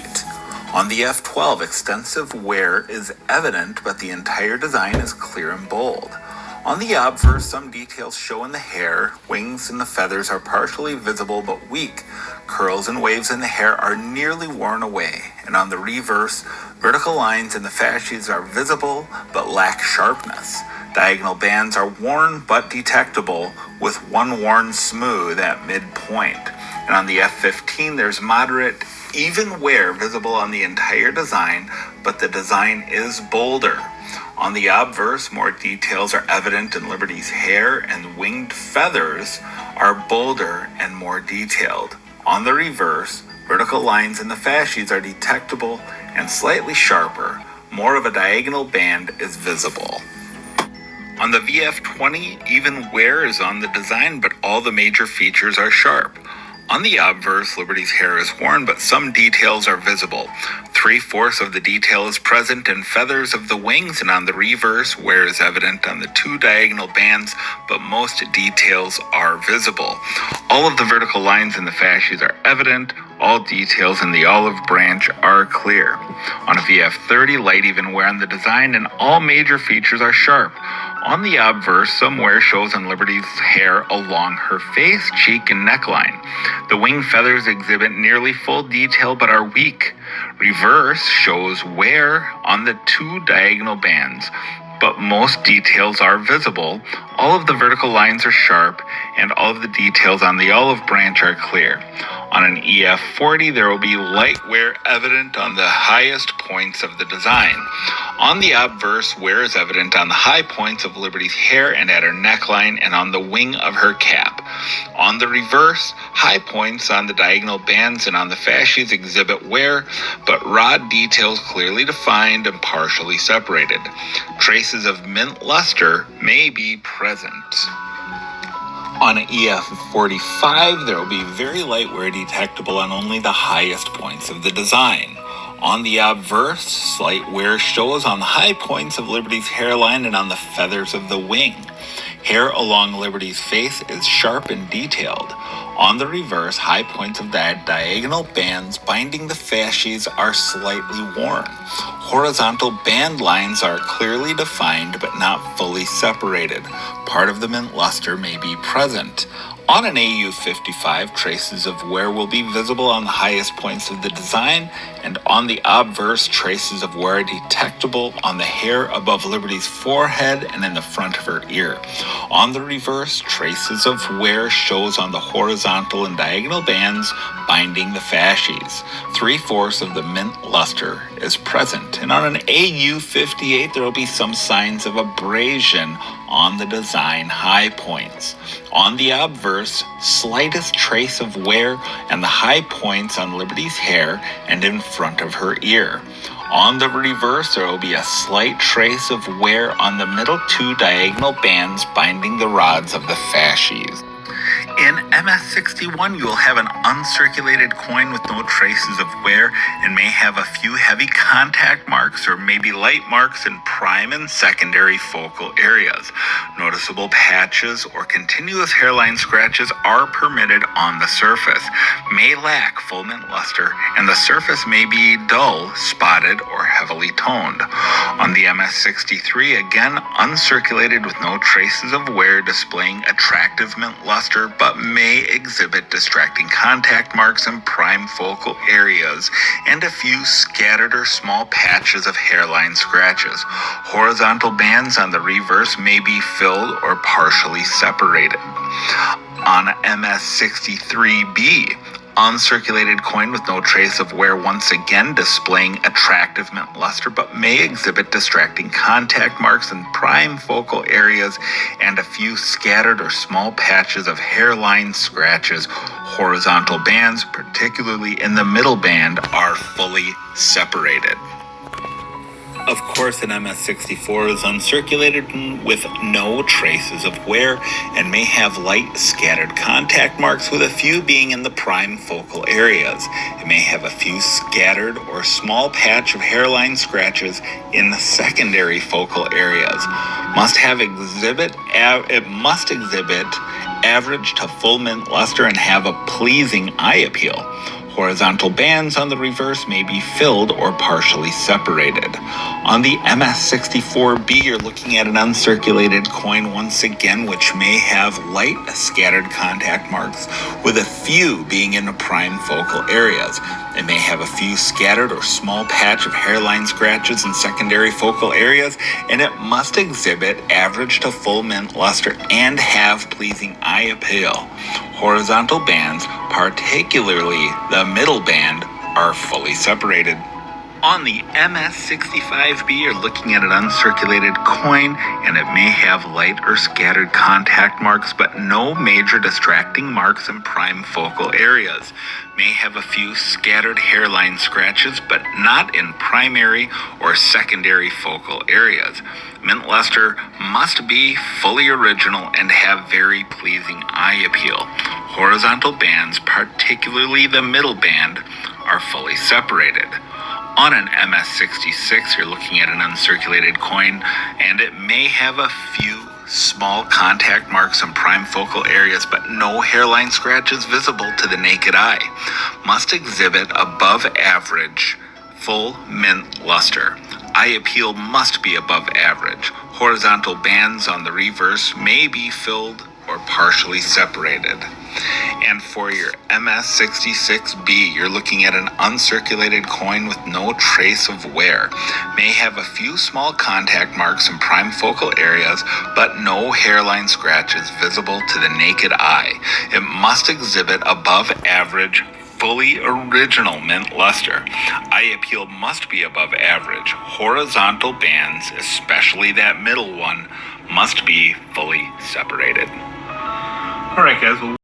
complete. On the F12, extensive wear is evident, but the entire design is clear and bold. On the obverse, some details show in the hair, wings and the feathers are partially visible but weak. Curls and waves in the hair are nearly worn away. And on the reverse, vertical lines in the fasces are visible but lack sharpness. Diagonal bands are worn but detectable, with one worn smooth at midpoint. And on the F15, there's moderate, even wear visible on the entire design, but the design is bolder. On the obverse, more details are evident in Liberty's hair, and winged feathers are bolder and more detailed. On the reverse, vertical lines in the fasces are detectable and slightly sharper. More of a diagonal band is visible. On the VF20, even wear is on the design, but all the major features are sharp. On the obverse, Liberty's hair is worn, but some details are visible. 3/4 of the detail is present in feathers of the wings, and on the reverse, wear is evident on the two diagonal bands, but most details are visible. All of the vertical lines in the fasces are evident. All details in the olive branch are clear. On a VF30, light even wear on the design, and all major features are sharp. On the obverse, some wear shows on Liberty's hair along her face, cheek, and neckline. The wing feathers exhibit nearly full detail but are weak. Reverse shows wear on the two diagonal bands, but most details are visible. All of the vertical lines are sharp, and all of the details on the olive branch are clear. On an EF40, there will be light wear evident on the highest points of the design. On the obverse, wear is evident on the high points of Liberty's hair and at her neckline and on the wing of her cap. On the reverse, high points on the diagonal bands and on the fasces exhibit wear, but rod details clearly defined and partially separated. Traces of mint luster may be present. On an EF45, there will be very light wear detectable on only the highest points of the design. On the obverse, slight wear shows on the high points of Liberty's hairline and on the feathers of the wing. Hair along Liberty's face is sharp and detailed. On the reverse, high points of the diagonal bands binding the fasces are slightly worn. Horizontal band lines are clearly defined but not fully separated. Part of the mint luster may be present. On an AU55, traces of wear will be visible on the highest points of the design, and on the obverse, traces of wear are detectable on the hair above Liberty's forehead and in the front of her ear. On the reverse, traces of wear shows on the horizontal and diagonal bands binding the fasces. 3/4 of the mint luster is present, and on an AU58, there will be some signs of abrasion on the design high points. On the obverse, slightest trace of wear and the high points on Liberty's hair and in front of her ear. On the reverse, there will be a slight trace of wear on the middle two diagonal bands binding the rods of the fasces. In MS61, you will have an uncirculated coin with no traces of wear and may have a few heavy contact marks or maybe light marks in prime and secondary focal areas. Noticeable patches or continuous hairline scratches are permitted on the surface, may lack full mint luster, and the surface may be dull, spotted, or heavily toned. On the MS63, again uncirculated with no traces of wear, displaying attractive mint luster, but may exhibit distracting contact marks in prime focal areas and a few scattered or small patches of hairline scratches. Horizontal bands on the reverse may be filled or partially separated. On MS63B, uncirculated coin with no trace of wear, once again displaying attractive mint luster, but may exhibit distracting contact marks in prime focal areas and a few scattered or small patches of hairline scratches. Horizontal bands, particularly in the middle band, are fully separated. Of course, an MS64 is uncirculated with no traces of wear and may have light scattered contact marks, with a few being in the prime focal areas. It may have a few scattered or small patch of hairline scratches in the secondary focal areas. It must exhibit average to full mint luster and have a pleasing eye appeal. Horizontal bands on the reverse may be filled or partially separated. On the MS64B, you're looking at an uncirculated coin once again, which may have light scattered contact marks, with a few being in the prime focal areas. It may have a few scattered or small patch of hairline scratches in secondary focal areas, and it must exhibit average to full mint luster and have pleasing eye appeal. Horizontal bands, particularly the middle band, are fully separated. On the MS65B, you're looking at an uncirculated coin, and it may have light or scattered contact marks, but no major distracting marks in prime focal areas. May have a few scattered hairline scratches, but not in primary or secondary focal areas. Mint luster must be fully original and have very pleasing eye appeal. Horizontal bands, particularly the middle band, are fully separated. On an MS66, you're looking at an uncirculated coin, and it may have a few small contact marks in prime focal areas, but no hairline scratches visible to the naked eye. Must exhibit above average full mint luster. Eye appeal must be above average. Horizontal bands on the reverse may be filled or partially separated. And for your MS66B, you're looking at an uncirculated coin with no trace of wear. May have a few small contact marks in prime focal areas, but no hairline scratches visible to the naked eye. It must exhibit above average fully original mint luster. Eye appeal must be above average. Horizontal bands, especially that middle one, must be fully separated. All right, guys. Well,